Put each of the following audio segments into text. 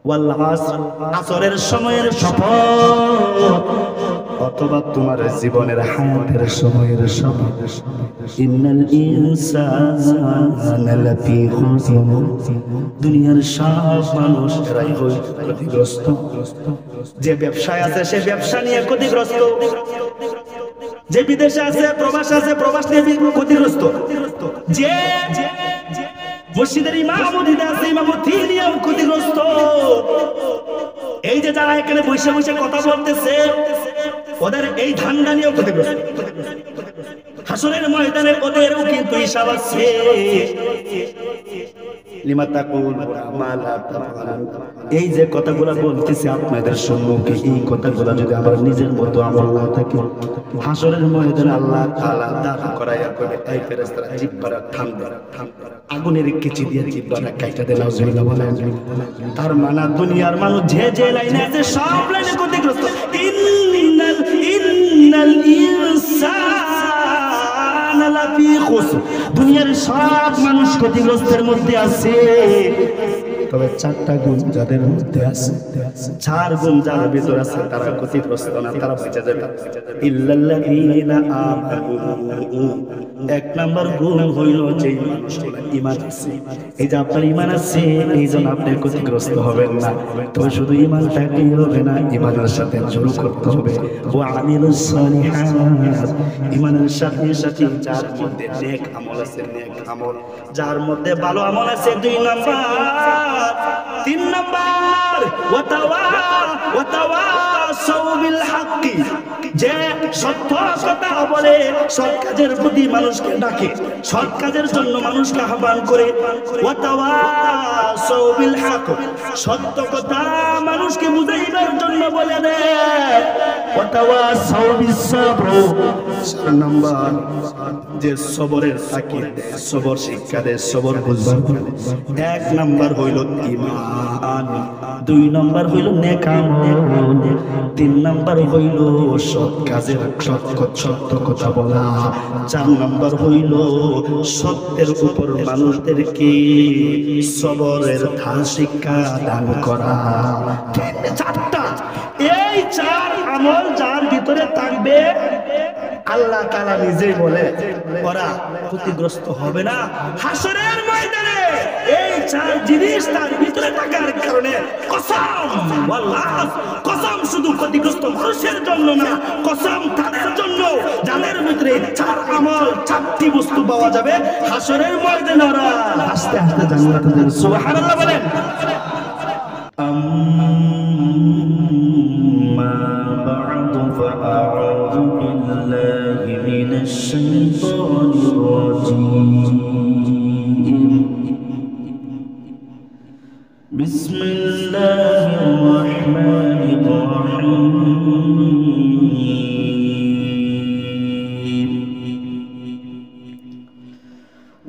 ওয়াল আসর, আসরের সময়ের শপথ, অথবা তোমার জীবনের হায়াতের সময়ের শপথ। ইন্নাল ইনসানা লাফি খুসর, দুনিয়ার সব মানুষ এরাই হই ক্ষতিগ্রস্ত। যে ব্যবসায় আছে সে ব্যবসা নিয়ে ক্ষতিগ্রস্ত, যে বিদেশে আছে প্রবাস আছে প্রবাস নিয়ে ক্ষতিগ্রস্ত, যে মসজিদের ইমামতিতে আছে ইমামতি নিয়েও ক্ষতিগ্রস্ত। এই যে যারা এখানে বসে বসে কথা বলতেছে ওদের এই ধান্দা নিয়েও ক্ষতিগ্রস্ত। হাসরের ময়দানে ওদেরও কিন্তু হিসাব আছে। এই যে কথাগুলা বলতেছি আপনাদের সম্মুখে, এই কথাগুলা যদি আমার নিজের মতো আমল না থাকে, হাসরের ময়দানে আল্লাহ তাআলা দাঁড় করাইয়া বলে, এই ফেরেশতারা জিহ্বাটা ঠান্ডা, আগুনের কেচি দিয়ে জিহ্বাটা কাইটা দেন। নাউজুবিল্লাহ বলেন। তার মানে দুনিয়ার মানুষ যে যে লাইনে আছে সব লাইনে ক্ষতিগ্রস্ত। ইন্নাল ইনসানা লাফি খুসর, দুনিয়ার সব মানুষ ক্ষতিগ্রস্তের মধ্যে আছে। তবে চারটা গুণ যাদের মধ্যে আছে, চার গুণ যার ভিতর আছে তারা ক্ষতিগ্রস্ত না, তারা বেঁচে যাবে। ইল্লাল্লাযীনা আমানু, এক নাম্বার গুণ হইল যে মানুষগুলো ঈমান আছে। এই যে আপনার ঈমান আছে এই জন্য আপনি ক্ষতিগ্রস্ত হবেন না। তবে শুধু ঈমান থাকলেই হবে না, ঈমানের সাথে আমল করতে হবে। ওয়া আমিলুস সালিহাত, ঈমানের সাথে সাথে যার মধ্যে নেক আমল আছে, নেক আমল যার মধ্যে ভালো আমল আছে, দুই নাম্বার। তিন নাম্বার ওয়াতাওয়াসাউ বিল হাক্কি, যে সত্য কথা বলে, সৎ কাজের প্রতি মানুষকে ডাকে, সৎ কাজের জন্য মানুষকে আহ্বান করে। ওয়াতাওয়াসাউ বিল হক, সত্য কথা মানুষকে বুঝাইবার জন্য বলে দেয়। ওয়াতাওয়াসাউ বিস সাবর, চার নাম্বার যে সবরের তাকিদ দেয়, সবর শিক্ষা দেয়, সবর বুঝবার। এক নাম্বার হইল ঈমান, দুই নাম্বার হইল নেক আমল, তিন নাম্বার হইল সৎ কাজের সত্য কথা বলা, চার নাম্বার হইল সত্যের উপর মানুষদেরকে সবরের ধান শিক্ষা দান করা। চারটা, এই চার আমল যার ভিতরে থাকবে আল্লাহ তাআলা নিজেই বলে ওরা ক্ষতিগ্রস্ত হবে না হাসরের ময়দানে। এই চার জিনিস তার ভিতরে থাকার কারণে কসম, ওয়াল্লাহ কসম, শুধু ক্ষতিগ্রস্ত মানুষের জন্য না, কসম তাদের জন্য যাদের ভিতরে চার আমল, চারটি বস্তু পাওয়া যাবে হাসরের ময়দানে, ওরা হাসতে হাসতে জান্নাতে যাবে। সুবহানাল্লাহ বলেন। আম্মা বা'দু ফাআউযু বিল্লাহি মিনাশ শাইতানির রাজীম। বিসমিল্লাহির রাহমানির রাহিম।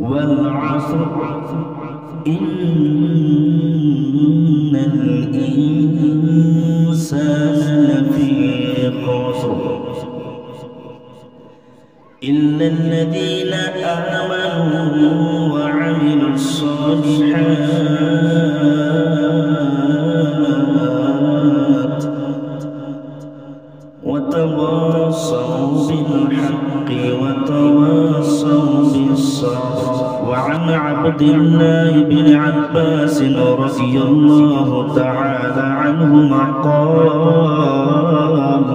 ওয়াল আসর ইন্নাল ইনসানা লাফি খুসর ইল্লাল্লাযীনা আমানু ওয়া আমিলুস সালিহাত ওয়া তাওয়াসাউ বিল হাক্কি ওয়া তাওয়াসাউ বিস সাবর। وعن عبد الله بن عباس رضي الله تعالى عنهما قال: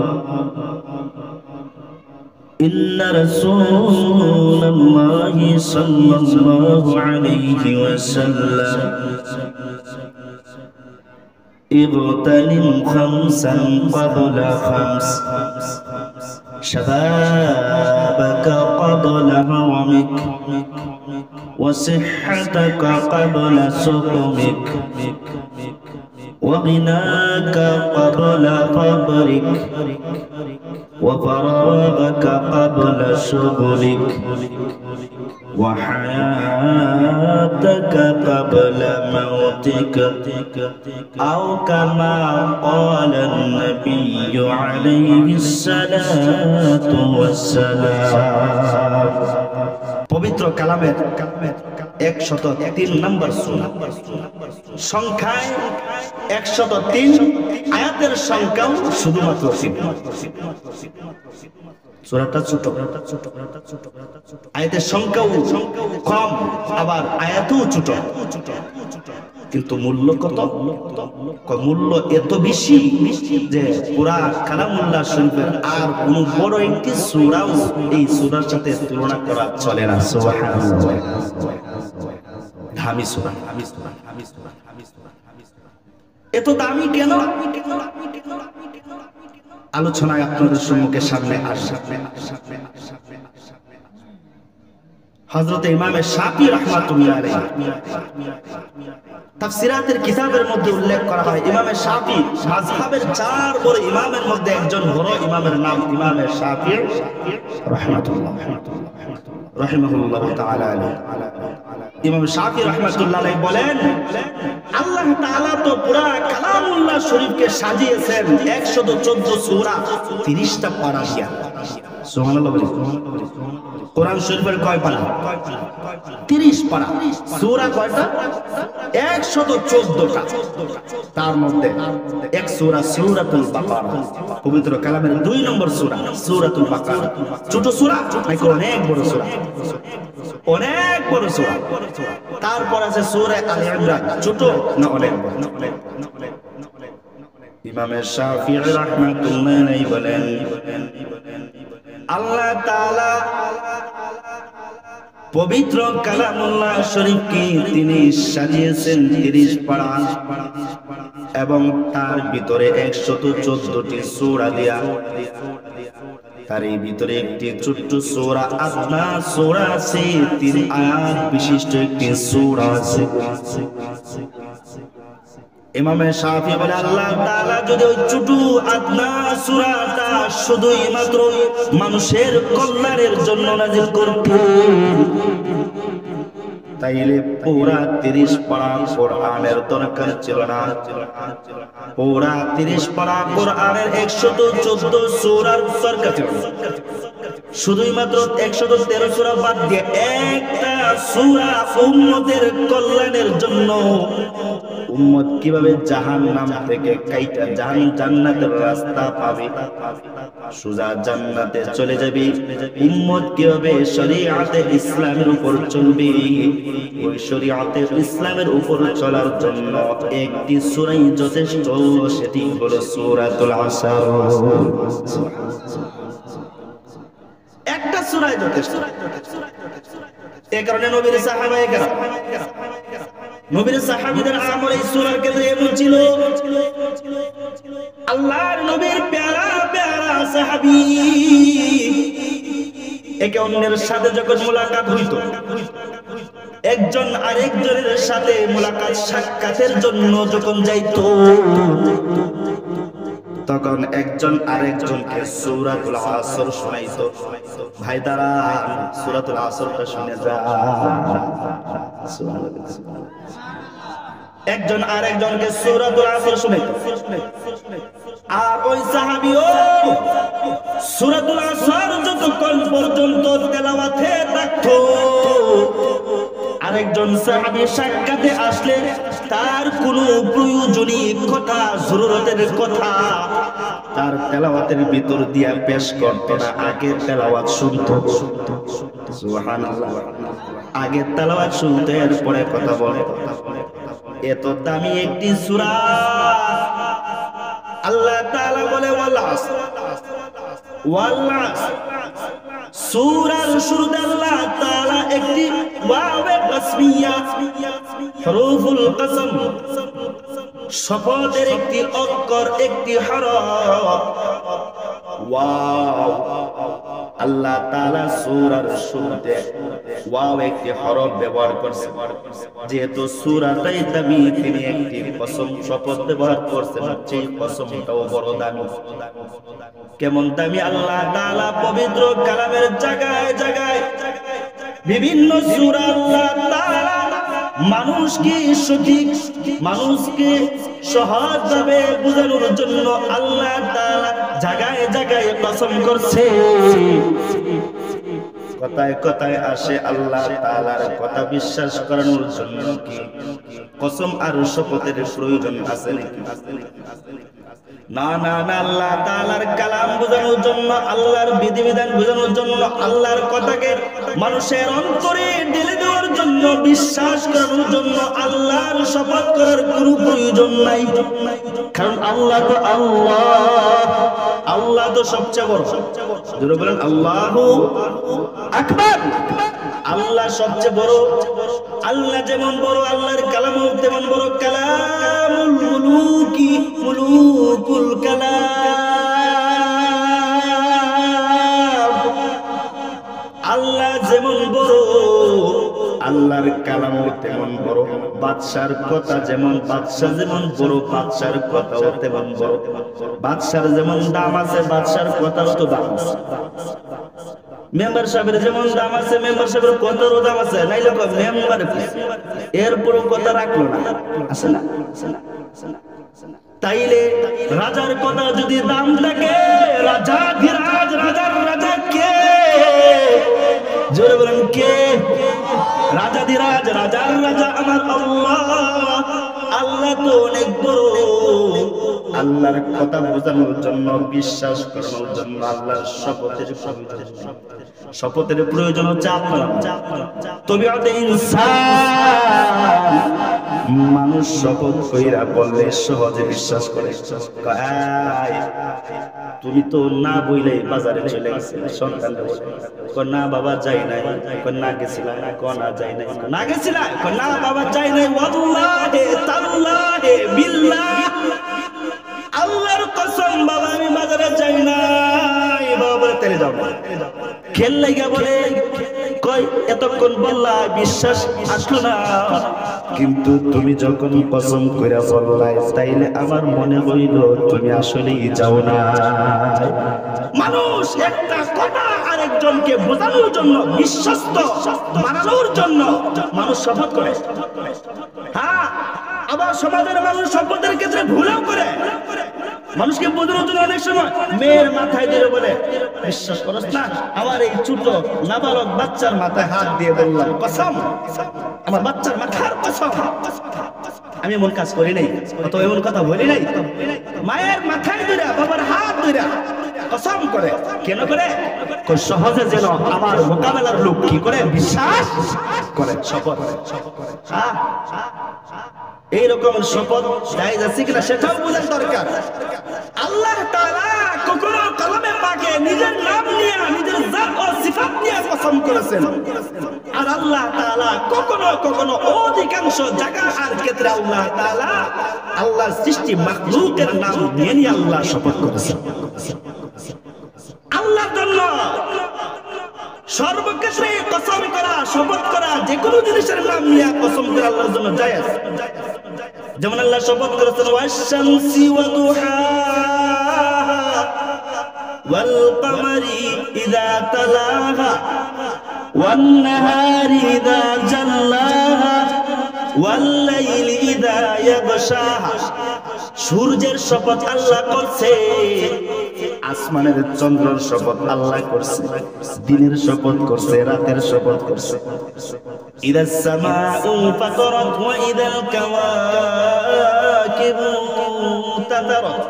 إن رسول الله صلى الله عليه وسلم اغتنم خمسا قبل خمس، شبابك قبل هرمك، وصحتك قبل سقمك، وغناك قبل فقرك، وفراغك قبل شغلك، وحياتك قبل موتك، أو كما قال النبي عليه الصلاة والسلام. পবিত্র কালামের 103 নম্বর সূরা, সংখ্যায় 103, আয়াতের সংখ্যাও শুধুমাত্র 3। সূরাটা ছোট, আয়াতের সংখ্যাও কম, আবার আয়াতও ছোট, কিন্তু মূল্য কত? মূল্য এত বেশি যে পুরা কালামুল্লাহ শরীফের আর কোন বড় একটি সূরাও এই সূরার সাথে তুলনা করা চলে না। সুবহানাল্লাহ। দামি সূরা, এত দামি কেন? আলোচনায় আপনাদের সম্মুখে সামনে আসবে হযরত ইমাম শাফি রাহমাতুল্লাহ আলাইহি তাফসিরাতের কিতাবের মধ্যে উল্লেখ করা হয়, ইমাম শাফি মাযহাবের 4 বড় ইমামের মধ্যে একজন বড় ইমামের নাম ইমাম শাফি রাহিমাহুল্লাহ তাআলা আলাইহি। ইমাম শাফি রাহমাতুল্লাহ আলাইহি বলেন, আল্লাহ তাআলা তো পুরা কালামুল্লাহ শরীফকে সাজিয়েছেন 114 সূরা 30টা পারা দিয়া। সুবহানাল্লাহ বলি। কোরআন শরীফের কয় পারা? 30 পারা। সূরা কয়টা? 114টা। তার মধ্যে এক সূরা সূরাতুল বাকারা, পবিত্র কালামের 2 নম্বর সূরা সূরাতুল বাকারা। ছোট সূরা নাকি অনেক বড় সূরা? অনেক বড় সূরা। তারপর আছে সূরা আলে ইমরান, ছোট না অনেক বড়? ইমাম শাফিঈ রাহমাতুল্লাহ আলাইহি বলেন, আল্লাহ তাআলা পবিত্র কালামুল্লাহ শরীফকে তিনি সাজিয়েছেন 30 পারা এবং তার ভিতরে 114টি সূরা দিয়া। তার এই ভিতরে একটি ছোট্ট সূরা আদনা সূরা আছে, 3 আয়াত বিশিষ্ট একটি সূরা আছে। ইমাম শাফি বলে, আল্লাহ তাআলা যদি ওই ছোট আদনা সূরাটা শুধুই মাত্র মানুষের কল্যাণের জন্য নাযিল করতেন, তাইলে পুরা 30 পারা কোরআনের দরকার ছিল না। পুরা 30 পারা কোরআনের 114 সূরার দরকার ছিল। শুধুই মাত্র 113 সূরা বাদ দিয়ে একটা সূরা উম্মতের কল্যাণের জন্য, উম্মত কিভাবে জাহান্নাম থেকে কাইটা জান্নাতের রাস্তা পাবে, সোজা জান্নাতে চলে যাবে, উম্মত কিভাবে শরীয়তে ইসলামের উপর চলবে, ওই শরীয়তে ইসলামের উপর চলার জন্য একটি সূরাই যথেষ্ট, সেটি হলো সূরাতুল আসর। একটা সূরাই যথেষ্ট। এই কারণে নবীর সাহাবায়ে কেরাম, নবীর সাহাবীদের আমল এই সূরার ক্ষেত্রে এমন ছিল, আল্লাহর নবীর প্যারা প্যারা সাহাবী একে অন্যের সাথে যখন মুলাকাত হইতো, একজন আরেকজনের সাথে মুলাকাত সাক্ষাতের জন্য যখন যাইতো, তখন একজন আরেকজনকে সূরাতুল আসর শোনাইতো। ভাই দাঁড়া, সূরাতুল আসরটা শুনে যা। একজন আরেকজনকে সূরাতুল আসর শোনাইতো, আর ওই সাহাবীও সূরাতুল আসর যতক্ষণ পর্যন্ত তেলাওয়াতে থাকতো, আরেকজন সাহাবী সাক্ষাতে আসলে তার কোনো প্রয়োজনীয় কথা, জরুরতের কথা তার তেলাওয়াতের ভিতর দিয়া পেশ করত না, আগে তেলাওয়াত শুনতো। সুবহানাল্লাহ। আগে তেলাওয়াত শুনতে, এরপরে কথা বলতো। এত দামি একটি সূরা আল্লাহ তাআলা বলে, ওয়াল আসর, ওয়াল আসর। সূরার শুরুতে আল্লাহ তাআলা একটি ওয়াবে কসমিয়া, হরফুল কসম, শপথের একটি অক্ষর, একটি হরফ ওয়াও। আল্লাহ তাআলা সূরার শুরুতে ওয়াও একটি হরফ ব্যবহার করেছেন, যেহেতু সূরাটাই দামি, তিনি একটি কসম, শপথ ব্যবহার করেছেন, সেই কসমটাও বড় দামি। কেমন দামি? আল্লাহ তাআলা পবিত্র কালামের জায়গায় জায়গায় বিভিন্ন সূরা আল্লাহ তাআলা মানুষকে সঠিক, মানুষকে সহজভাবে বোঝানোর জন্য আল্লাহ তাআলা জায়গায় জায়গায় কসম করছে। কথায় কথায় আসে আল্লাহ তাআলার কথা বিশ্বাস করানোর জন্য কি কসম আর শপথের প্রয়োজন আছে নাকি? না না না, আল্লাহ তাআলার কালাম বোঝানোর জন্য, আল্লাহর বিধিবিধান বোঝানোর জন্য, আল্লাহর কথাকে মানুষের অন্তরে ঢেলে দেওয়ার জন্য, বিশ্বাস করানোর জন্য আল্লাহর শপথ করার কোনো প্রয়োজন নাই। কারণ আল্লাহ তো আল্লাহ, আল্লাহ তো সবচেয়ে বড়। জোরে বলেন আল্লাহু আকবার। আল্লাহ সবচেয়ে বড়। আল্লাহ যেমন বড়, আল্লাহর কালামও তেমন বড়। কালামুল মুলুকি মুলুকুল কালাম। আল্লাহ যেমন বড়, আল্লাহর কালামও তেমন বড়। বাদশার কথা যেমন, বাদশা যেমন বড়, বাদশার কথাও তেমন বড়। বাদশার যেমন দাম আছে, বাদশার কথাও তো দাম আছে। মেম্বার সাহেবের যেমন দাম আছে, মেম্বার সাহেবের কথারও দাম আছে। নাইলে মেম্বার এরপরও কথা রাখলো না, আছে না? তাইলে রাজার কথা যদি দাম থাকে, রাজা ধীরাজ, রাজার রাজা কে? জোরে বলেন কে? রাজা ধীরাজ, রাজার রাজা আমার আল্লাহ। আল্লাহ তো অনেক বড়। আল্লাহর কথা বোঝানোর জন্য, বিশ্বাস করানোর জন্য আল্লাহর শপথের প্রয়োজন। শপথের প্রয়োজন হচ্ছে আপনার তবিয়তে ইনসান। মানুষ শপথ কইরা বললে সহজে বিশ্বাস করে। তুমি তো না বইলে বাজারে চলে গেছিলে, সন্তান না বাবা যাই নাই, না গেছিলা, না যাই নাই, না গেছিলা, না বাবা যাই নাই, ওয়াল্লাহি তাল্লাহি বিল্লাহ, আল্লাহর কসম বাবা আমি বাজারে যাই নাই। বাবা তেরে যাও খেল লাগা বলে কই এতক্ষণ বললা, বিশ্বাস আসলো না। কিন্তু তুমি যখন কসম কইরা বললাই, তাইলে আমার মনে হইল তুমি আসলেই যাও না। মানুষ একটা কথা আরেকজনকে বোঝানোর জন্য, বিশ্বস্ত বানানোর জন্য মানুষ শপথ করে। হ্যাঁ, আবার সমাজের মানুষ শপথের ক্ষেত্রে ভুলও করে। মানুষকে বোঝানোর জন্য অনেক সময় মেয়ের মাথায় দিয়ে বলে, বিশ্বাস করস না, আমার এই ছোট নাবালক বাচ্চার মাথায় হাত দিয়ে বললাম কসম, আমার বাচ্চার মাথার কসম, আমি এমন কাজ করি নাই, অত এমন কথা বলি নাই। মায়ের মাথায় ধইরা, বাবার হাত ধইরা কসম করে। কেন করে? সহজে যেন আমার মোকাবেলার লোক কি করে বিশ্বাস করে, শপথ। এইরকম শপথ জায়েজ আছে কিনা সেটাও বোঝার দরকার। আল্লাহ তাআলা কখনো কালামে পাকে নিজের নাম নিয়ে, নিজের জাত ও সিফাত নিয়ে কসম করেছেন। আর আল্লাহ তাআলা কখনো কখনো অধিকাংশ জায়গা আর ক্ষেত্রে আল্লাহ তাআলা আল্লাহর সৃষ্টি মাখলুকের নাম নিয়ে নিয়ে আল্লাহ শপথ করেছেন। আল্লাহর জন্য সর্বক্ষেত্রে কসম করা, শপথ করা, যে কোনো জিনিসের নাম নিয়ে কসম করা আল্লাহর জন্য জায়েজ। যেমন আল্লাহ শপথ করেছেন ওয়াশ-শামসি ওয়া দুহাহা ওয়াল কমারি ইযা তালাহা ওয়ান নাহারি ইযা জাল্লাহা ওয়াল লাইলি ইযা ইয়াগশাহা। সূর্যের শপথ আল্লাহ করছে, আসমানের চন্দ্রের শপথ আল্লাহ করছে, দিনের শপথ করছে, রাতের শপথ করছে। ইদাস সামাউ ফাতারাত ওয়া ইদাল কাওয়াকিবু তাতারাত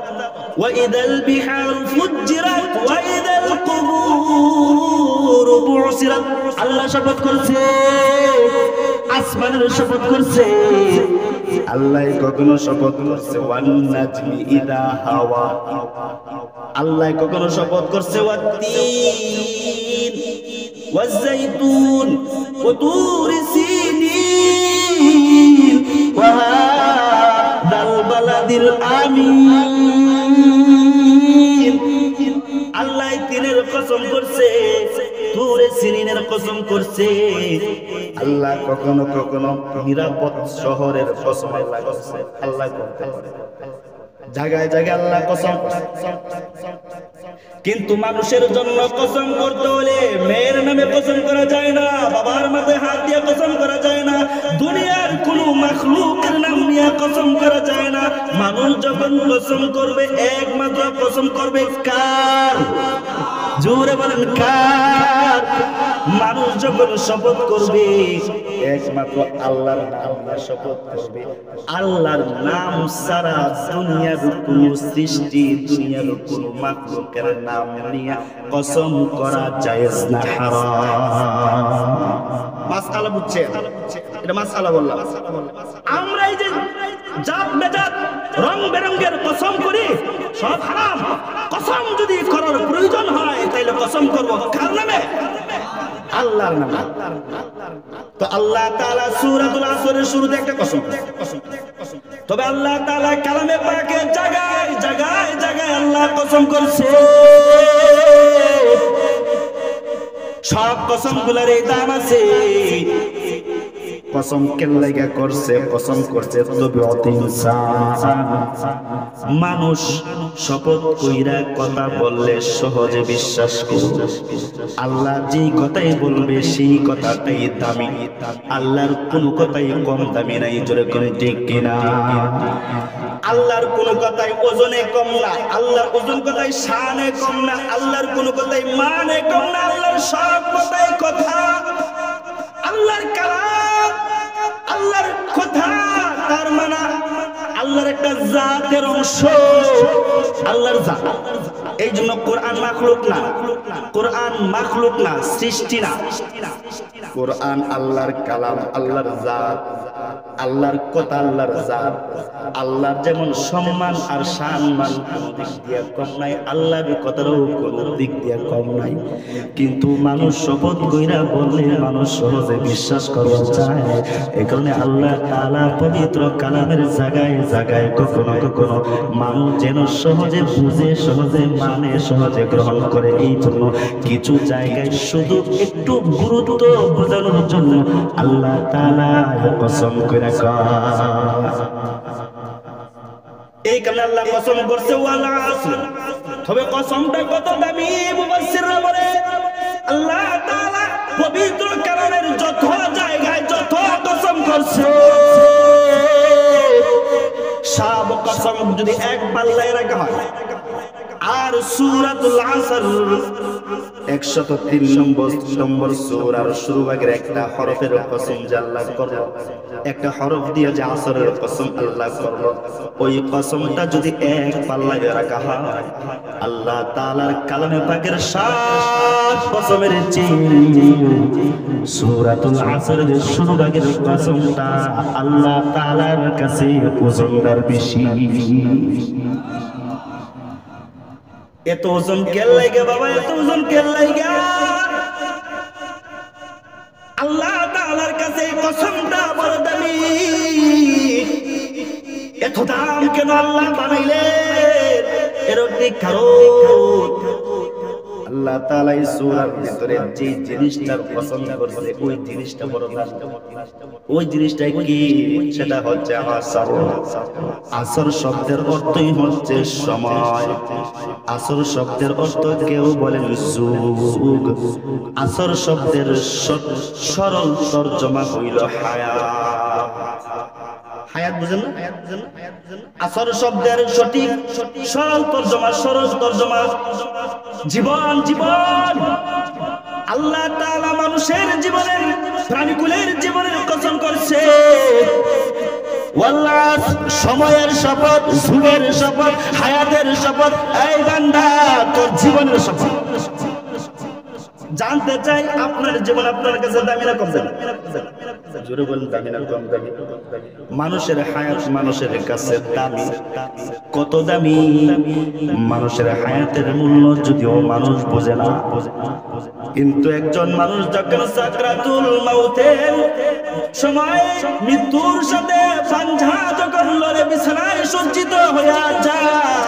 ওয়া ইদাল বিহারু ফুজ্জিরাত ওয়া ইদাল কুবুরু বুসিরাত। আল্লাহ শপথ করছে, আসমানের শপথ করছে। আল্লাহ কখনো শপথ করছে ওয়ান নাজমি ইদা হাওয়া। আল্লাহ কখনো শপথ করছে ওয়াত-তিন ওয়াজ-জাইতুন ওয়া তুরি সিনিন ওয়া হাদাল বালাদিল আমিন। আল্লাহ তিনের কসম করছে, তুরে সিনিনের কসম করছে। আল্লাহ কখনো কখনো নিরাপদ শহরের কসম আল্লাহ করছে। আল্লাহ করতে পারে, জায়গায় জায়গায় আল্লাহ কসম। কিন্তু মানুষের জন্য কসম করতে হলে মেয়ের নামে কসম করা যায় না, বাবার মাথায় হাত দিয়ে কসম করা যায় না, দুনিয়ার কোনো মাখলুকের নাম নিয়ে কসম করা যায় না। মানুষ যখন কসম করবে একমাত্র কসম করবে কার? জোরে বলেন কার? মানুষ যখন শপথ করবে একমাত্র আল্লাহর নাম নিয়ে শপথ করবে। আল্লাহর নাম ছাড়া দুনিয়ার কোন সৃষ্টি, দুনিয়ার কোন মাখলুকের নাম নিয়ে কসম করা জায়েজ না, হারাম। মাসআলা বুঝছেন? এটা মাসআলা বললাম। আমরা এই যে জাত বেজাত রং বেরঙের কসম করি সব হারাম। কসম যদি করার প্রয়োজন হয় তাহলে কসম করব কার নামে? আল্লাহর নামে। তো আল্লাহ তাআলা সূরাতুল আসরের শুরুতে একটা কসম, তবে আল্লাহ তাআলা কালামে পাকে জায়গায় জায়গায় জায়গায় আল্লাহ কসম করছে। সব কসমগুলোর এই দাম আছে। কসম কেন লাগা করছে? কসম করছে তবে মানুষ শপথ কইরা কথা বললে সহজে বিশ্বাস করবে। আল্লাহ যেই কথাই বলবে সেই কথাটাই দামি। আল্লাহর কোনো কথাই কম দামি নাই, জোরে করে ঠিক কিনা? আল্লাহর কোনো কথাই ওজনে কম না, আল্লাহর ওজন কথাই শানে কম না, আল্লাহর কোনো কথাই মানে কম না, আল্লাহর সব কথাই কথা। আল্লাহর কালাম, আল্লাহর কথা, তার মানে আল্লাহর একটা জাতের অংশ, আল্লাহর জাত। এই জন্য কোরআন মাখলুক না, কোরআন মাখলুক না, সৃষ্টি না। কোরআন আল্লাহর কালাম, আল্লাহর জাত, আল্লাহর কথা, আল্লাহর জাত। আল্লাহর যেমন সম্মান আর সম্মান কোনো দিক দিয়ে কম নাই, আল্লাহর কথারও কোনো দিক দিয়ে কম নাই। কিন্তু মানুষ শপথ কইরা বললে মানুষ সহজে বিশ্বাস করা যায়। এই কারণে আল্লাহ তাআলা পবিত্র কালামের জায়গায় জায়গায় কখনো কখনো মানুষ যেন সহজে বুঝে, সহজে মানে, সহজে গ্রহণ করে। এই জন্য কিছু জায়গায় শুধু একটু গুরুত্ব বোঝানোর জন্য আল্লাহ তাআলা কসম করে এই কারণে আল্লাহ কসম করছে ওয়াল আসর। তবে কসমটা কত দামি মুফাসসিররা বলে আল্লাহ তাআলা পবিত্র কালামের যত জায়গায় যত কসম করছে সব কসম যদি এক পাল্লায় রাখা হয় আর সূরাতুল আসর 103 নম্বর সূরার শুরুভাগের একটা হরফের কসম যে আল্লাহ করলো, একটা হরফ দিয়ে যে আসরের কসম আল্লাহ করলো, ওই কসমটা যদি এক পাল্লায় রাখা হয় আল্লাহ তাআলার কালামে পাকের সব কসমের চেয়ে সূরাতুল আসরের শুরুভাগের কসমটা আল্লাহ তাআলার কাছে ওজনদার বেশি। এত ওজন কেন লাগে বাবা? এত ওজন কেন লাগে? আল্লাহ তাআলার কাছে কসমটা বড় দামি। এত দাম কেন আল্লাহ বানাইলেন? এর অনেক কারণ। আল্লাহ তাআলা এই সূরার ভিতরে যে জিনিসটার কসম করছে ওই জিনিসটা বড় দাম। ওই জিনিসটা কি? সেটা হচ্ছে আসর। আসর শব্দের অর্থই হচ্ছে সময়। আসর শব্দের অর্থ কেউ বলেন যুগ। আসর শব্দের সরল তরজমা হইল হায়াত। হায়াত বুঝেন না? আসর শব্দের সঠিক সরল তরজমা জীবন। জীবন আল্লাহ তাআলা মানুষের জীবনের, প্রাণীকুলের জীবনের কসম করছে। ওয়াল্লাহ, সময়ের শপথ, যুগের শপথ, হায়াতের শপথ। এই বান্দা তোর জীবনের শপথ। জানতে চাই আপনার জীবন আপনার কাছে দামি না কম দামি? জোরে বলেন দামি না কম দামি? মানুষের হায়াত মানুষের কাছে দামি। কত দামি? মানুষের হায়াতের মূল্য যদিও মানুষ বোঝে না, কিন্তু একজন মানুষ যখন সাকরাতুল মাউতের সময় মৃত্যুর সাথে পাঞ্জা যখন লড়ে বিছানায় সজ্জিত হয়ে যায়,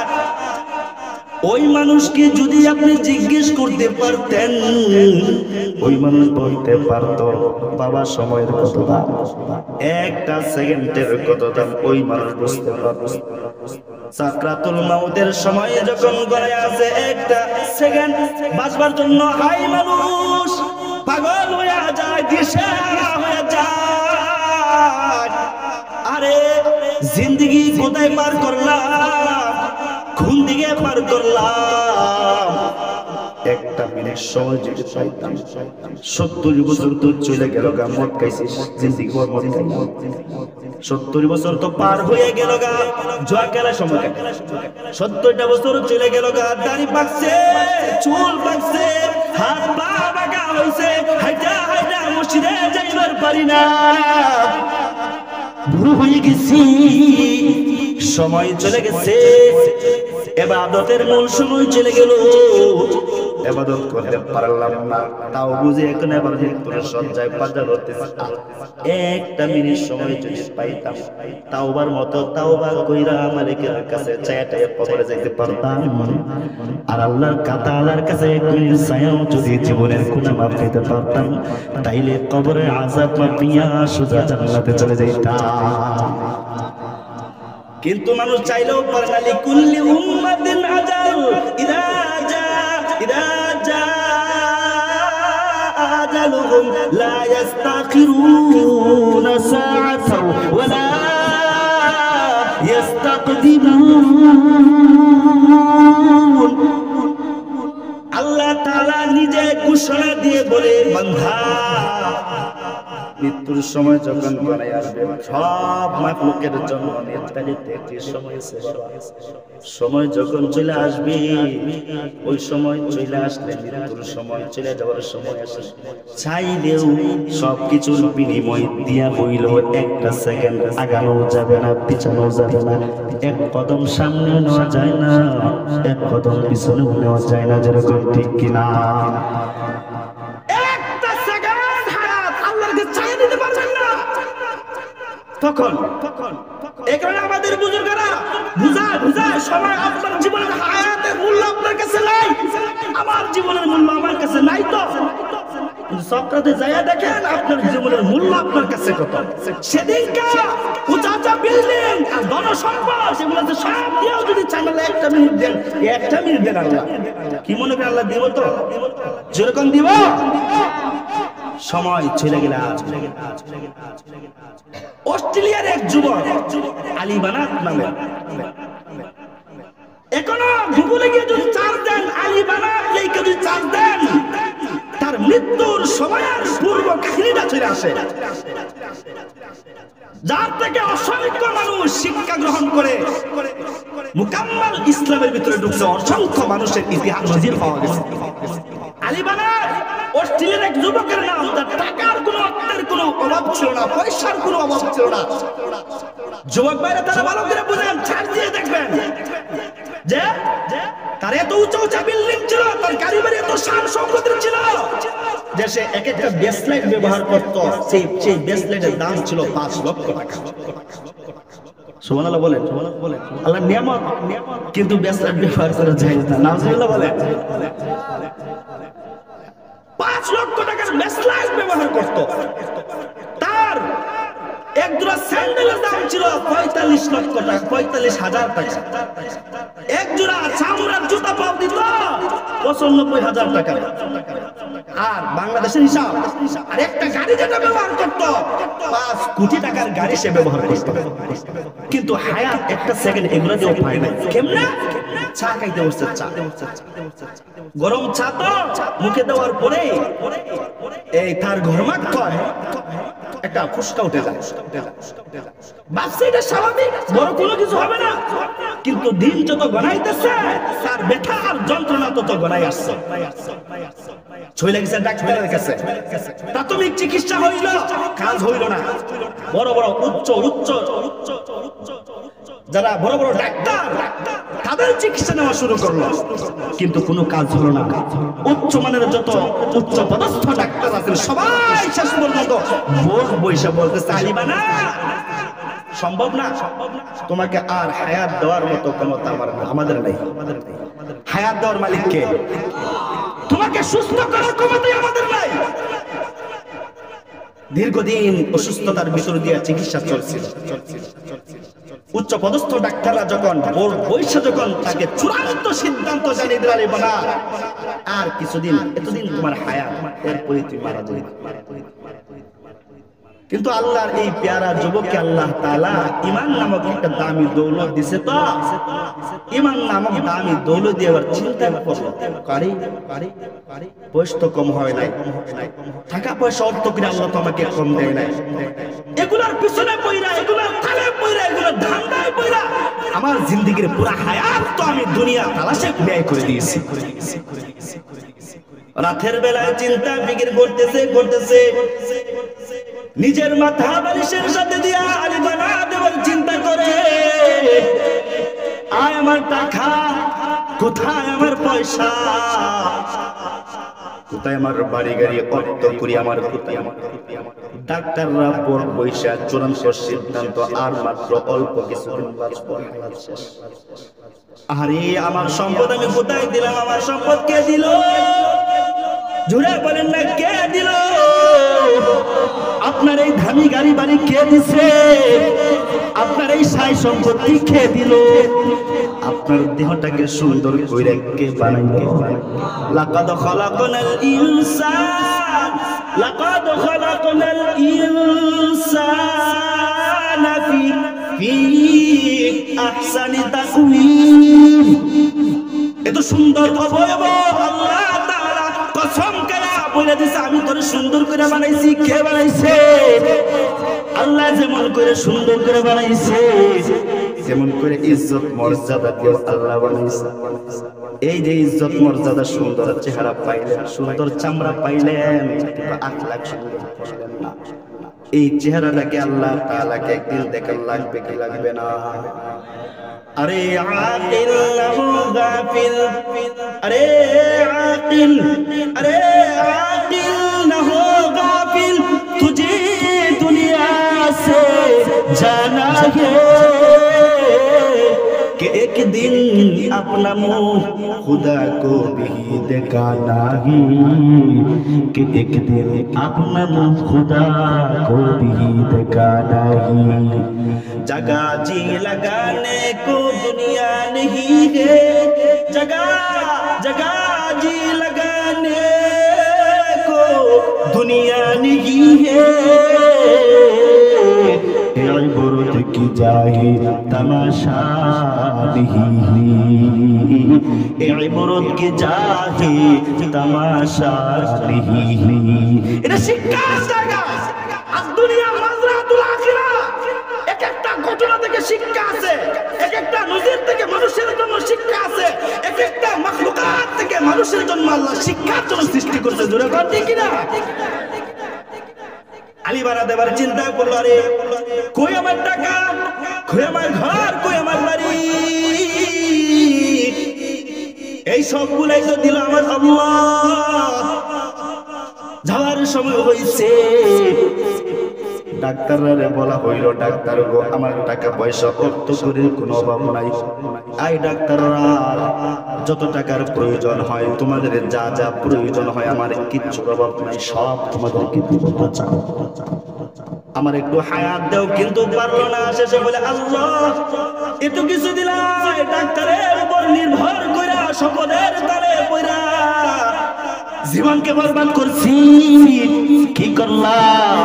ওই মানুষকে যদি আপনি জিজ্ঞেস করতে পারতেন, ওই মানুষ বলতে পারতো বাবা সময়ের কত দাম, একটা সেকেন্ডের কত দাম ওই মানুষ বুঝতে পারতো। সাকরাতুল মাউতের সময় যখন গলায় আছে একটা সেকেন্ড বাঁচবার জন্য, হাই মানুষ পাগল হয়ে যায়, দিশেহারা হয়ে যায়। আরে জিন্দেগি কোথায় পার করলাম, কোন দিকে পার করলাম, একটা মিনিট সময় যদি পাইতাম। 70 বছর তো চলে গেল গা, মদ খাইছিস জিন্দেগি ভর মদ খাইলাম। 70 বছর তো পার হয়ে গেল গা, জুয়া খেলার সময় 70টা বছর চলে গেল গা, দাড়ি পাকছে, চুল পাকছে, হাত পা বাঁকা হইছে, হাইটা হাইটা মসজিদে যাইবার পারি না, বুড়ো হয়ে গেছি, সময় চলে গেছে, ইবাদতের মূল সময় চলে গেল, ইবাদত করতে পারলাম না, তাও বুঝে এখন এবার মৃত্যুর সজ্জায় পাজা করতেছি। একটা মিনিট সময় যদি পাইতাম, তাওবার মতো তাওবা কইরা মালিকের কাছে চাইটায় কবরে যাইতে পারতাম, আর আল্লাহর কাতালার কাছে এক মিনিট চাইও যদি জীবনের গুনাহ মাফ করতে পারতাম, তাইলে কবরের আযাব মাফিয়া সোজা জান্নাতে চলে যাইতাম। কিন্তু মানুষ চাইলেও পারে না। লিকুল্লি উম্মাতিন আজাল, ইদা জা আজালুহুম লা ইস্তাখিরুনা সাআতাও ওয়া লা ইস্তাকদিমুন। আল্লাহ তাআলা নিজে ঘোষণা দিয়ে বলে, বান্দা মৃত্যুর সময় যখন গড়াই আসবে, সব মাখলুকের জন্য নির্ধারিত একটি সময় শেষ হবে। সময় যখন চলে আসবে, ওই সময় চলে আসলে মৃত্যুর সময় চলে যাওয়ার সময় আসে, চাইলেও সবকিছুর বিনিময় দিয়া হইল একটা সেকেন্ড আগানো যাবে না, পিছানো যাবে না, এক কদম সামনে নেওয়া যায় না, এক কদম পিছনেও নেওয়া যায় না, যেরকম ঠিক কিনা? তখন এখানে আমাদের বুজুর্গরা বুঝায় সময় আপনার জীবনের হায়াতের মূল্য আপনার কাছে নাই, আমার জীবনের মূল্য আমার কাছে নাই। তো সক্রাতে যাইয়া দেখেন আপনার জীবনের মূল্য আপনার কাছে কত। সেদিনকা উঁচা বিল্ডিং আর ধনসম্পদ সেগুলো সব দিয়েও যদি চ্যানেলে একটা মিনিট দেন, একটা মিনিট দেন, আল্লাহ কি মনে করেন আল্লাহ দিব? তো যেরকম দিব। সময় চলে গেল। অস্ট্রেলিয়ার এক যুবক আলী বানাত নামে, এখনো গুগলে গিয়ে যদি চার্জ দেন, আলী বানাত লিখে যদি চার্জ দেন, তার মৃত্যুর সময়ের পূর্ব কাহিনীটা চলে আসে, যার থেকে অসংখ্য মানুষ শিক্ষা গ্রহণ করে মুকাম্মাল ইসলামের ভিতরে ঢুকছে। অসংখ্য মানুষের ইতিহাস নজির পাওয়া গেছে। আলী বানাত অস্ট্রেলিয়ার এক যুবকের নাম। তার টাকার কোনো অর্থের কোনো অভাব ছিল না, পয়সার কোনো অভাব ছিল না। যুবক ভাইরা তারা ভালো করে বুঝেন, ছাড় দিয়ে দেখবেন যে তার এত উঁচা বিল্ডিং ছিল, তার গাড়ি বাড়ি এত শান শৌকতের ছিল যে সে এক একটা ব্রেসলেট ব্যবহার করত। সেই ব্রেসলেটের দাম ছিল 5 লক্ষ টাকা। সুবহানাল্লাহ বলেন। আল্লাহর নিয়ামত, কিন্তু ব্রেসলেট ব্যবহার করা যায় না। নাউজুবিল্লাহ বলেন। 5 লক্ষ টাকার ব্রেসলেট ব্যবহার করত। তার এক জোড়া স্যান্ডেলের দাম ছিল 45 লক্ষ টাকা, 45,000 টাকা। এক জোড়া চামড়ার জুতা পাও দিত 95,000 টাকা। আর বাংলাদেশের হিসাব, আর একটা গাড়ি যেটা ব্যবহার করত 5 কোটি টাকার গাড়ি সে ব্যবহার করত। কিন্তু হায়াত একটা সেকেন্ড এগুলো দিয়েও পায় না। কেমনে? চা খাইতে বসছে, চা গরম চা তো মুখে দেওয়ার পরে এই তার ঘরমাক হয়, একটা ফুসকা উঠে যায়। ভাবছে এটা স্বাভাবিক, বড় কোনো কিছু হবে না। কিন্তু দিন যত গড়াইতেছে, তার ব্যথা আর যন্ত্রণা তত গড়াই আসছে। চলে গেছে ডাক্তারের কাছে, প্রাথমিক চিকিৎসা হইল, কাজ হইল না। বড় বড় উচ্চ যারা বড় বড় ডাক্তার, তাদের চিকিৎসা নেওয়া শুরু করলো, কিন্তু কোনো কাজ হলো না। উচ্চ মানের যত উচ্চ পদস্থ ডাক্তার আছেন, সবাই শেষ পর্যন্ত বসে বলতেছে, আলী বানাত সম্ভব না। তোমাকে আর হায়াত দেওয়ার মতো ক্ষমতা আমাদের নাই। হায়াত দেওয়ার মালিক কে? তোমাকে সুস্থ করার ক্ষমতা আমাদের নাই। দীর্ঘদিন অসুস্থতার ভিতর দিয়ে চিকিৎসা চলছিল। উচ্চ পদস্থ ডাক্তাররা যখন বৈশ্য যখন তাকে চূড়ান্ত সিদ্ধান্ত জানিয়ে দিল, বলা আর কিছুদিন, এতদিন তোমার হায়াত, এরপরে তুমি মারা যাবে। কিন্তু আল্লাহর এই পেয়ারা যুবককে আল্লাহ তাআলা ঈমান নামক একটা দামি দৌলত দিছে। তো ঈমান নামক দামি দৌলত দিয়ে আবার চিন্তা করলো, কারি বয়স তো কম হয় নাই, টাকা পয়সা অর্থ করে আল্লাহ তো আমাকে কম দেয় নাই, এগুলার পিছনে পইরা, এগুলার তালে পইরা, এগুলার ধান্দায় পইরা আমার জিন্দেগির পুরো হায়াত তো আমি দুনিয়া তালাশে ব্যয় করে দিয়েছি। রাতের বেলায় চিন্তা ফিকির করতেছে, নিজের মাথা বালিশের সাথে দিয়া আলিবানা দেওয়ার চিন্তা করে, আয় আমার টাকা কোথায়, আমার পয়সা কোথায়, আমার বাড়ি গাড়ি অর্থ করি আমার কোথায়। ডাক্তাররা পর পয়সা চূড়ান্ত সিদ্ধান্ত, আর মাত্র অল্প কিছুদিন বাঁচব। আরে আমার সম্পদ আমি কোথায় দিলাম, আমার সম্পদ কে দিল? জুড়ে বলেন না, কে দিল? আপনার এই দামি গাড়ি বাড়ি কে দিছে? আপনার এই সাই সম্পত্তি কে দিল? আপনার দেহটাকে সুন্দর করে কে বানাইলো? লাকাদ খালাকনাল ইনসান, লাকাদ খালাকনাল ইনসানা ফি আহসানি তাকওয়িম। এত সুন্দর অবয়ব আল্লাহ তাআলা কসম করে বলে দিয়েছে, আমি তোরে সুন্দর করে বানাইছি। কে বানাইছে? আল্লাহ যেমন করে সুন্দর করে বানাইছে, যেমন করে ইজ্জত মর্যাদা দিয়ে আল্লাহ বানাইছে। এই যে ইজ্জত মর্যাদা, সুন্দর চেহারা পাইলেন, সুন্দর চামড়া পাইলেন, আখলাক সুন্দর পাইলেন না। এই চেহারাটাকে আল্লাহ তাআলাকে একদিন দেখার লাগবে কি লাগবে না? अरे आकिल न हो गाफिल, अरे आकिल, अरे आकिल न हो गाफिल, तुझे दुनिया से जाना है कि एक दिन अपना मुंह खुदा को भी दिखाना ही, कि एक दिन अपना मुंह खुदा को भी दिखाना ही। जगह जी लगाने को दुनिया नहीं है, जगह जगह जी लगाने को दुनिया नहीं है। इबारत की जाए तमाशा नहीं, इबारत की जाए तमाशा नहीं। এটা শিক্ষার জায়গা। আর দুনিয়া মাজরাতুল আখিরা। এক একটা ঘটনা থেকে শিক্ষা আছে, এক একটা নজির থেকে মানুষের জন্য শিক্ষা আছে, এক একটা মাখলুকাত থেকে মানুষের জন্য আল্লাহ শিক্ষার জন্য সৃষ্টি করেছে। জোরে কথা ঠিক কি না? আলী বাড়া দেবার চিন্তা করলো, আরে কই আমার টাকা, কই আমার ঘর, কই আমার বাড়ি, এই সবগুলাই তো দিল আমার আল্লাহ। যাওয়ার সময় হইছে, ডাক্তাররা বলা হইল, ডাক্তার গো আমার টাকা পয়সা অর্থ করে কোনো অভাব নাই। আই ডাক্তাররা, যত টাকার প্রয়োজন হয়, তোমাদের যা যা প্রয়োজন হয়, আমার কিচ্ছু অভাব নাই, সব তোমাদেরকে দিব, চাও আমার একটু হায়াত দাও। কিন্তু পারলো না। শেষে বলে, আল্লাহ এত কিছু দিলাম, ডাক্তারের উপর নির্ভর কইরা, সকলের তলে পইরা জীবনকে বরবাদ করছি, কি করলাম?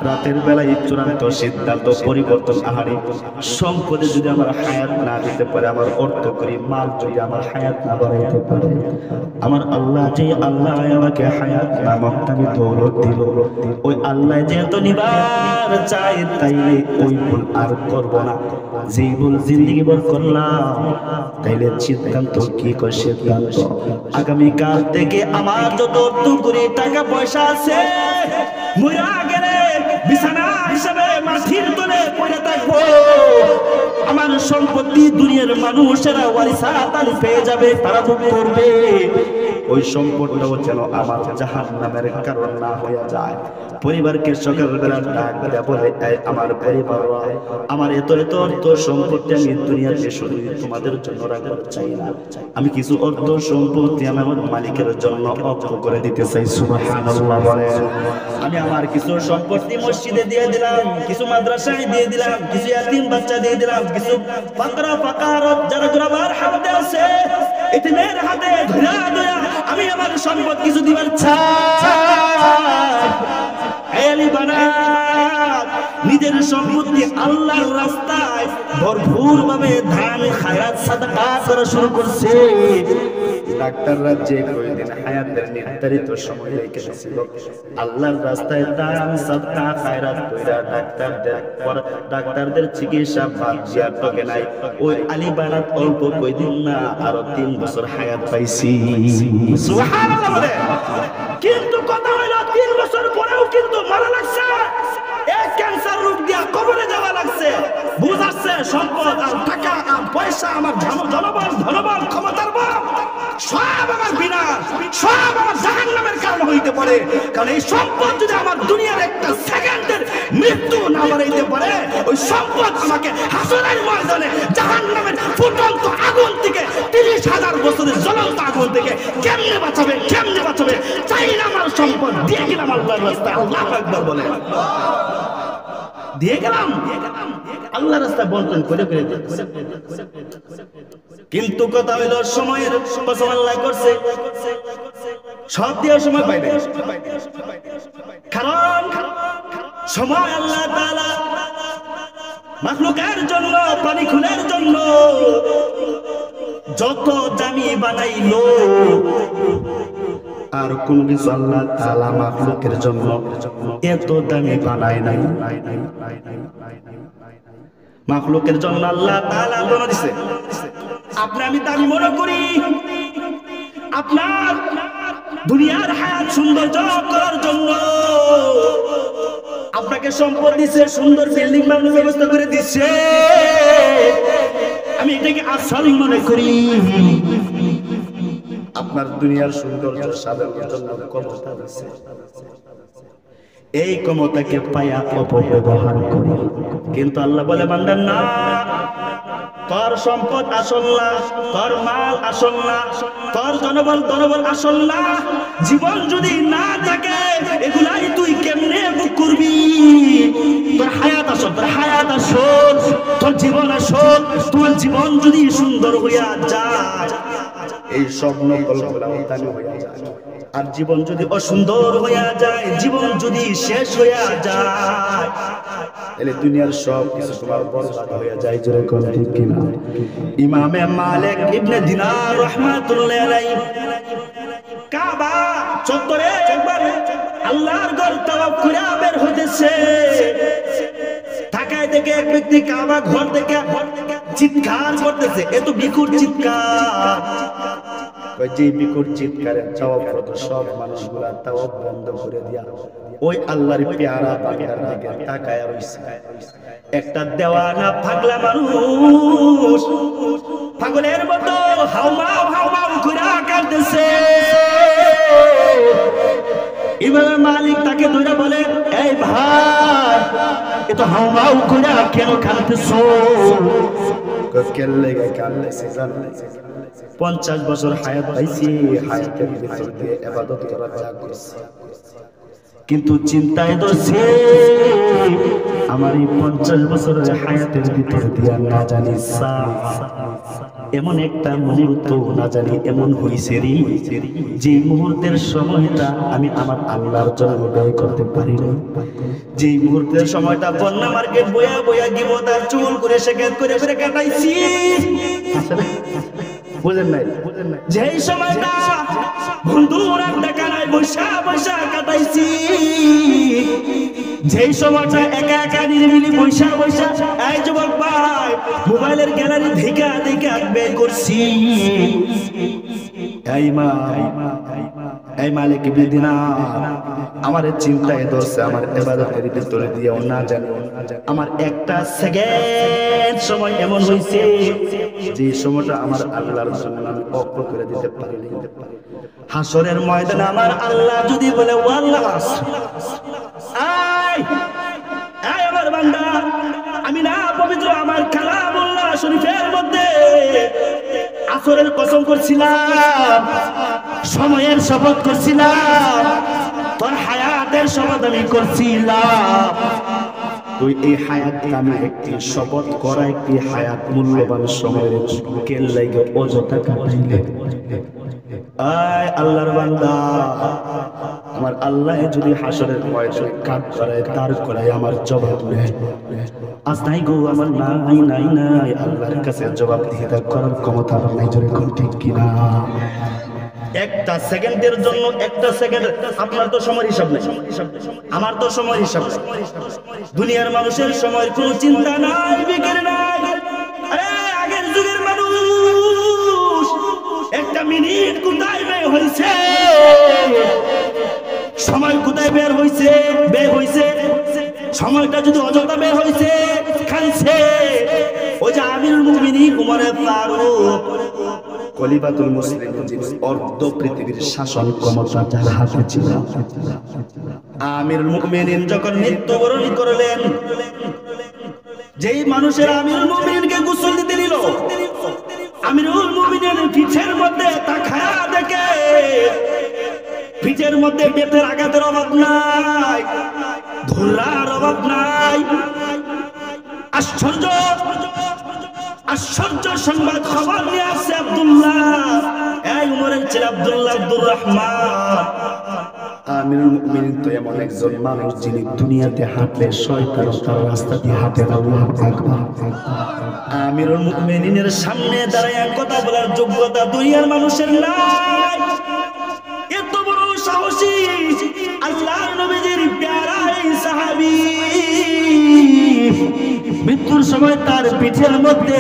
রাতের বেলায় চূড়ান্ত সিদ্ধান্ত পরিবর্তন। আহারে সম্পদে যদি আমার হায়াত না দিতে পারে, আমার অর্থ করি মাল যদি আমার হায়াত না বাড়াইতে পারে, আমার আল্লাহ যে আল্লাহ আমাকে হায়াত নামক আমি দৌলত দিল, ওই আল্লাহ যেহেতু নিবার চাই, তাইলে ওই ভুল আর করব না। যেই ভুল জিন্দেগি ভর করলাম, তাইলে সিদ্ধান্ত কি করে? সিদ্ধান্ত আগামীকাল থেকে আমার যত অর্থ করি টাকা পয়সা আছে, মরা গেলে বিছানা হিসাবে মাটির তলে পড়ে থাকবো। আমার সম্পত্তি দুনিয়ার মানুষেরা ওয়ারিসাত পেয়ে যাবে, তারা ভোগ করবে। ওই সম্পদটাও যেন আমার জাহান্নামের কারণ না হয়ে যায়। পরিবারকে সকালবেলা ডাক দেয়া বলে, আমার পরিবার, আমার এত এত অর্থ সম্পত্তি আমি দুনিয়াতে শুধু তোমাদের জন্য রাখতে চাই না, আমি কিছু অর্থ সম্পত্তি আমি আমার মালিকের জন্য অক্ষ করে দিতে চাই। সুবহানাল্লাহ বলেন। আমি আমার কিছু সম্পত্তি মসজিদে দিয়ে দিলাম, কিছু মাদ্রাসায় দিয়ে দিলাম, কিছু ইয়াতিম বাচ্চা দিয়ে দিলাম, কিছু ফাকরা ফাকারত যারা গুনাহগার হাতে আছে এতিমের হাতে ধরা ধরা আমি আমার সম্পদ কিছু দিবার চাই। এলি বানাত নিজের সম্পত্তি আল্লাহর রাস্তায় ভরপুর ভাবে দান খায়রাত সাদাকা করা শুরু করছে। ডাক্তাররা যে কয়দিন হায়াতের নির্ধারিত সময় রেখে দিয়েছিল আল্লাহর রাস্তায় দান সাদাকা খায়রাত কইরা ডাক্তারদের চিকিৎসা বাদ দিয়া টকে নাই, ওই আলী বানাত অল্প কয়দিন না আরো 3 বছর হায়াত পাইছি। সুবহানাল্লাহ বলে। কিন্তু কথা হলো 3 বছর পরেও কিন্তু মারা লাগছে, এক ক্যান্সার রোগ দিয়া কবরে যাওয়া লাগছে। বুঝাচ্ছে সম্পদ আর টাকা আর পয়সা আমার জনবল ধনবল ক্ষমতার বল সব আমার বিনাশ, সব আমার জাহান্নামের কারণ হইতে পারে। কারণ এই সম্পদ যদি আমার দুনিয়ার একটা সেকেন্ডের মৃত্যু না বাড়াইতে পারে, ওই সম্পদ আমাকে হাসরের ময়দানে জাহান্নামের ফুটন্ত আগুন থেকে 30,000 বছরের জ্বলন্ত আগুন থেকে কেমনে বাঁচাবে, কেমনে বাঁচাবে? চাই না আমার সম্পদ, দিয়ে গেলাম আল্লাহর রাস্তায়। আল্লাহু আকবার বলে। দিয়ে গেলাম আল্লাহর রাস্তায় বন্টন করে করে। কিন্তু কথা হইল সময়ের কসম আল্লাহ করছে, সব দেওয়ার সময় পাই না। কারণ সময় আল্লাহ তাআলা মাখলুকের জন্য, প্রাণী খুনের জন্য যত দামি বানাইলো, আর কোন কিছু আল্লাহ তাআলা মাখলুকের জন্য এত দামি বানায় নাই। মাখলুকের জন্য আল্লাহ তাআলা দোনো দিছে। আপনি আমি দামি মনে করি আপনার দুনিয়ার হায়াত সৌন্দর্য করার জন্য, আপনাকে সম্পদ দিছে, সুন্দর বিল্ডিং বানানোর ব্যবস্থা করে দিচ্ছে, আমি এটাকে আসল মনে করি। আপনার দুনিয়ার সৌন্দর্য সাধনের জন্য ক্ষমতা দিছে, এই ক্ষমতাকে পায়া অপব্যবহার করে। কিন্তু আল্লাহ বলে, বান্দা না, তোর সম্পদ আসল না, তোর মাল আসল না, তোর জনবল আসল না। জীবন যদি না থাকে এগুলাই তুই কেমনে ভোগ করবি? তোর হায়াত আসল, তোর হায়াত আসল, তোর জীবন আসল। তোমার জীবন যদি সুন্দর হইয়া যায়, এই স্বপ্ন কল্পনা দামি হইয়া যায়। আর জীবন যদি অসুন্দর হইয়া যায়, জীবন যদি শেষ হইয়া যায়, তাহলে দুনিয়ার সব কিছু তোমার বরবাদ হইয়া যায়। জোরে কোন ঠিক কিনা? ইমামে মালিক ইবনে দিনার রাহমাতুল্লাহি আলাইহি কাবা চত্বরে একবার আল্লাহর ঘর তাওয়াফ করে বের হইতেছে, তাকায় দেখে এক ব্যক্তি কাবা ঘর থেকে চিৎকার করতেছে, এত বিকট চিৎকার। যে বিকট চিৎকারে তাওয়াফরত সব মানুষগুলা তাওয়াফ বন্ধ করে দিয়া ওই আল্লাহর পেয়ারা বান্দার দিকে তাকায় রইছে। একটা দেওয়ানা পাগলা মানুষ পাগলের মতো হাউমাউ হাউমাউ করে কাঁদতেছে। ইমাম মালিক তাকে ধরে বলে, এই ভাই, এ তো হাউমাউ করে কেন কাঁদতেছো? কেলে কাঁদতেছে জানো? 50 বছর হায়াত পাইছি, হায়াতের ভিতর দিয়ে ইবাদত করার চাক করছি, কিন্তু চিন্তায় ধরছে আমার এই 50 বছরের হায়াতের ভিতর দিয়ে না জানি এমন একটা মুহূর্ত না জানি এমন হইছে রে, যে মুহূর্তের সময়টা আমি আমার আল্লাহর জন্য ব্যয় করতে পারি না। যে মুহূর্তের সময়টা বন্যা মার্কেট বয়া বয়া গিবতার চুল করে শেখাত করে করে কাটাইছি। বুঝেন নাই? যেই সময়টা বন্ধুরা দেখা নাই বৈশা বৈশা কাটাইছি, যেই সময়টা একা একা নিরিবিলি বৈশা বৈশা এই যুবক ভাই মোবাইলের গ্যালারি দেখা দেখা বের করছি। এই মা এই মালিক বিদিনা আমার চিন্তায় ধরছে, আমার ইবাদতের ভিতরে দিয়ে না জানি আমার একটা সেকেন্ড সময় এমন হইছে যে সময়টা আমার আল্লাহর জন্য আমি অক্ষ করে দিতে পারিনি। হাসরের ময়দানে আমার আল্লাহ যদি বলে ওয়াল্লাহ আয় আয় আমার বান্দা, আমি না পবিত্র আমার কালামুল্লাহ শরীফের মধ্যে আসরের কসম করছিলাম, সময়ের শপথ করছিলাম, তোর হায়াতের শপথ আমি করছিলাম, তুই এই হায়াত আমি একটি শপথ করা একটি হায়াত মূল্যবান সময়ের কেল লাগে অযথা কাটাইলে। আয় আল্লাহর বান্দা, আমার আল্লাহ যদি হাসরের ময়দানে কাট করায় তার করায় আমার জবাব নেয়, আজ নাই গো আমার নাই নাই নাই, আল্লাহর কাছে জবাব দিয়ে করার ক্ষমতা আমার নাই। জোরে কোন ঠিক কিনা? একটা সেকেন্ডের জন্য একটা সেকেন্ড আপনার তো সময় হিসাব নেই, আমার তো সময় হিসাব নেই, দুনিয়ার মানুষের সময়ের কোনো চিন্তা নাই, বিকেল নাই। আরে আগের যুগের মানুষ একটা মিনিট কোথায় বের হয়েছে, সময় কোথায় বের হয়েছে সময়টা যদি অযথা বের হয়েছে খাইছে। ওই যে আমিরুল মুমিনিন উমরে ফারুক খলিফাতুল মুসলিমিন, যিনি অর্ধ পৃথিবীর শাসন ক্ষমতা যার হাতে ছিল, আমিরুল মুমিনিন যখন মৃত্যুবরণ করলেন, যেই মানুষের আমিরুল মুমিনিনকে গোসল দিতে নিল, আমিরুল মুমিনিনের পিঠের মধ্যে তাকায়া দেখে পিঠের মধ্যে বেতের আঘাতের অভাব নাই, ধুলার অভাব নাই। আশ্চর্য আশ্চর্য সংবাদ খবর নিয়ে আসছে আব্দুল্লাহ, এই উমরের ছেলে আব্দুল্লাহ আব্দুর রহমান। আমিরুল মুমিনিন তো এমন একজন মানুষ যিনি দুনিয়াতে হাঁটলে শয়তান তার রাস্তা দিয়ে হাঁটে না। আল্লাহু আকবার। আমিরুল মুমিনিনের সামনে দাঁড়ায় কথা বলার যোগ্যতা দুনিয়ার মানুষের নাই। এত বড় সাহসী আল্লাহর নবীজির প্যারা এই সাহাবী, মৃত্যুর সময় তার পিঠের মধ্যে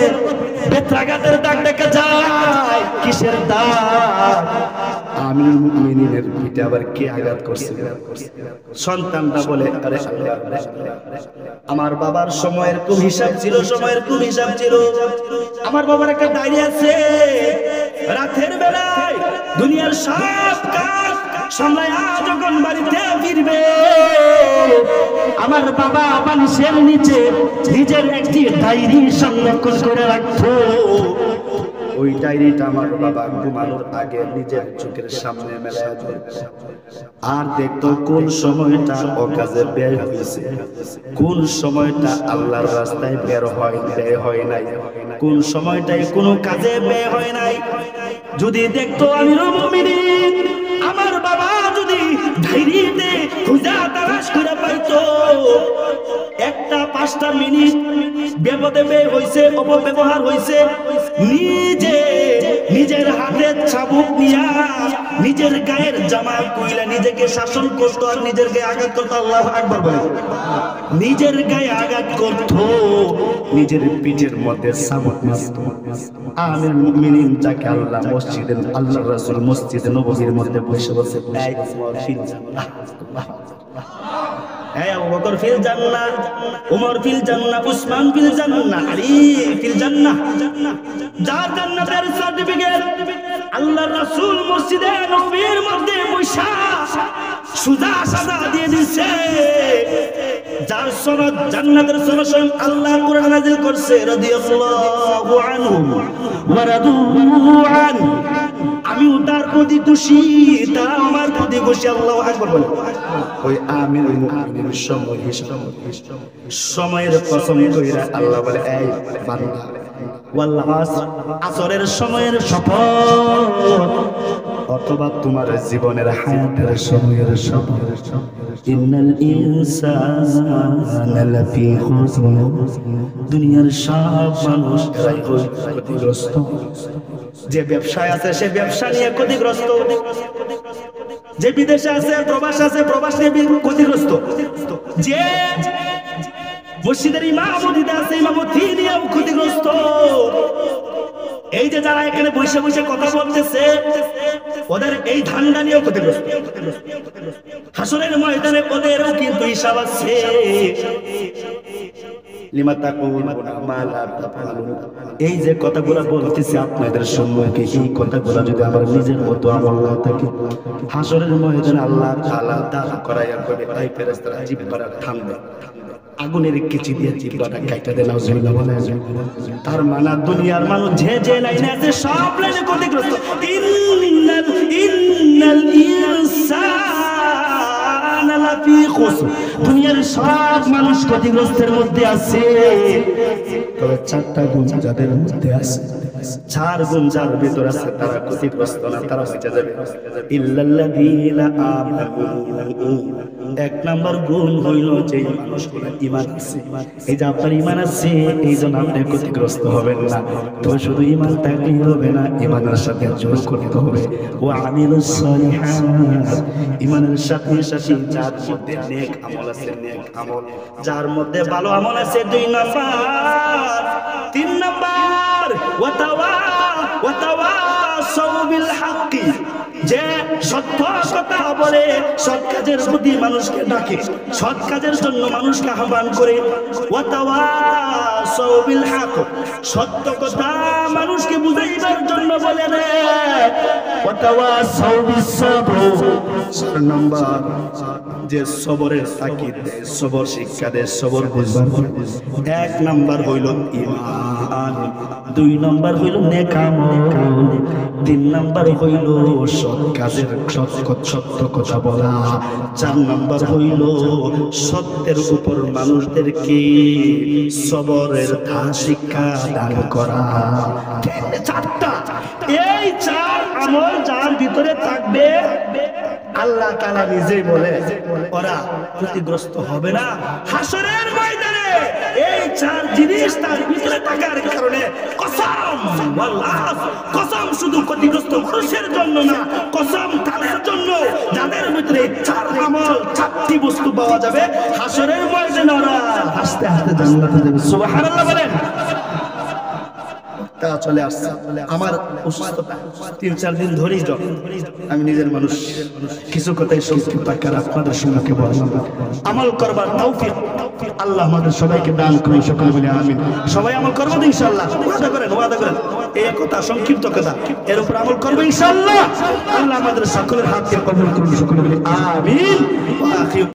বেত্রাঘাতের দাগ দেখা যায়। কিসের দাগ? আমিরুল মুমিনিনের পিঠে আবার কে আঘাত করছে? সন্তানটা বলে, আরে আমার বাবার সময়ের খুব হিসাব ছিল, সময়ের খুব হিসাব ছিল। আমার বাবার একটা ডায়েরি আছে, রাতের বেলায় দুনিয়ার সব কাজ সামলায়া যখন বাড়িতে ফিরবে, আমার বাবা বালিশের নিচে নিজের একটি ডায়েরি সংরক্ষণ করে রাখতো। ওই ডায়েরিটা আমার বাবা ঘুমানোর আগে নিজের চোখের সামনে মেলায় আর দেখতো কোন সময়টা অকাজে বের হয়েছে, কোন সময়টা আল্লাহর রাস্তায় বের হয় নাই, কোন সময়টায় কোনো কাজে বের হয় নাই। যদি দেখতো আমিরুল মুমিনিন আমার বাবা যদি ডায়েরিতে খুঁজা তালাশ করে পাইতো, একটা 5টা মিনিট বিপদে বের হইছে, অপব্যবহার হইছে, নিজের হাতে চাবুক নিয়া নিজের গায়ের জামা কইলা নিজেকে শাসন করতো আর নিজের গায়ে আঘাত করতো। আল্লাহু আকবার বলে। নিজের গায়ে আঘাত করতো, নিজের পিঠের মধ্যে চাবুক মারতো। আমিরুল মুমিনিন যাকে আল্লাহ মসজিদে, আল্লাহর রাসূল মসজিদে নববীর মধ্যে বসে বসে এই উমর ফিল জান্নাহ, এই আবু বকর ফিল জান্নাহ, উমর ফিল জান্নাহ, উসমান ফিল জান্নাহ, আলী ফিল জান্নাহ, যার জান্নাতের সার্টিফিকেট আল্লাহর রাসূল মসজিদে নববীর মধ্যে বসা সুজা সাজা দিয়ে দিয়েছে, যার সনদ জান্নাতের সনদ আল্লাহ কোরআন নাযিল করছে, রাদিয়াল্লাহু আনহু ওয়া রাদু আন। আমিও তার প্রতি খুশি, তারা আমার প্রতি খুশি। আল্লাহু আকবার বলে। ওই আমিরুল মুমিনিন সময়ের কসম কইরা আল্লাহ বলে, এই বান্দা ওয়াল্লাহ আসরের সময়ের শপথ অথবা তোমার জীবনের হায়াতের সময়ের শপথ, ইন্নাল ইনসানা লাফি খুসর, দুনিয়ার সব মানুষ ক্ষতিগ্রস্ত। যে ব্যবসায় আছে সে ব্যবসা নিয়ে ক্ষতিগ্রস্ত, যে বিদেশে আছে প্রবাস আছে প্রবাস নিয়ে ক্ষতিগ্রস্ত, যে মসজিদের ইমামতিতে আছে ইমামতি নিয়েও ক্ষতিগ্রস্ত। এই যে যারা এখানে বসে বসে কথা বলতেছে ওদের এই ধান্দা নিয়েও ক্ষতিগ্রস্ত। হাসরের ময়দানে ওদেরও কিন্তু হিসাব আছে। লিমা তাকুলুনা মা লা তাফআলুন, এই যে কথাগুলো বলতেছি আপনাদের সম্মুখে, এই কথাগুলো যদি আমার নিজের মতো আমল না থাকে, হাসরের ময়দানে আল্লাহ তাআলা দাঁড় করাইয়া কবে এই ফেরেশতারা জিহ্বাটা থামবে, আগুনের কেচি দিয়ে জিহ্বাটা কাইটা দেন। নাউজুবিল্লাহ বলেন। তার মানে দুনিয়ার মানুষ যে যে লাইনে আছে সব লাইনে ক্ষতিগ্রস্ত। ইন্নাল ইনসানা লাফি খুসর, দুনিয়ার সব মানুষ ক্ষতিগ্রস্তের মধ্যে আছে। তবে চারটা গুণ যাদের মধ্যে আছে, চার গুণ যার ভিতর আছে তারা ক্ষতিগ্রস্ত না, তারা বেঁচে যাবে। ইল্লাল্লাযীনা আমানু, এক নাম্বার গুণ হইল যে মানুষগুলো ঈমান আছে। এই যে আপনার ঈমান আছে, এই জন্য আপনি ক্ষতিগ্রস্ত হবেন না। তো শুধু ঈমান থাকলেই হবে না, ঈমানের সাথে যোগ করতে হবে। ওয়া আমিলুস সালিহাত, ঈমানের সাথে সাথে যার মধ্যে নেক আমল আছে, নেক আমল যার মধ্যে ভালো আমল আছে, 2 নাম্বার। 3 নাম্বার ওয়াতাওয়াসাউ বিল হাক্কি, যে সত্য কথা বলে, সৎ কাজের প্রতি মানুষকে ডাকে, সৎ কাজের জন্য মানুষকে আহ্বান করে। ওয়াতাওয়াসাউ বিল হক, সত্য কথা মানুষকে বুঝাইবার জন্য বলে দেয়। ওয়াতাওয়াসাউ বিস সাবর, 4 নাম্বার যে সবরের তাকিদ দেয়, সবর শিক্ষা দেয়, সবর বুঝবার। 1 নাম্বার হইল ঈমান, 2 নাম্বার হইল নেক আমল, 3 নাম্বার হইল সৎ কাজের সত্য কথা বলা, 4 নাম্বার হইল সত্যের উপর মানুষদেরকে সবরের শিক্ষা দান করা। 4টা, এই 4 আমল যার ভিতরে থাকবে, আল্লাহ তাআলা নিজেই বলে ওরা ক্ষতিগ্রস্ত হবে না হাসরের ময়দানে। এই 4 জিনিস তার ভিতরে থাকার কারণে কসম, আল্লাহ কসম, শুধু ক্ষতিগ্রস্ত মানুষের জন্য না, কসম তাদের জন্য যাদের ভিতরে 4 আমল, 4টি বস্তু পাওয়া যাবে হাসরের ময়দানে, ওরা হাসতে হাসতে জান্নাতে যাবে। সুবহানাল্লাহ বলেন। তা চলে আসছে আমার অসুস্থতা 3-4 দিন ধরেই জ্বর। আমি নিজের মানুষ, কিছু কথাই সংক্ষিপ্ত আকারে আপনাদের সম্মুখে বললাম। আমল করবার তৌফিক আল্লাহ আমাদের সবাইকে দান করুন, সকলে বলি আমিন। সবাই আমল করব তো ইনশাআল্লাহ, ওয়াদা করেন, ওয়াদা করেন। এই কথা সংক্ষিপ্ত কথা, এর উপর আমল করব ইনশাআল্লাহ। আল্লাহ আমাদের সকলের হাতকে কবুল করুন, সকলে বলি আমিন।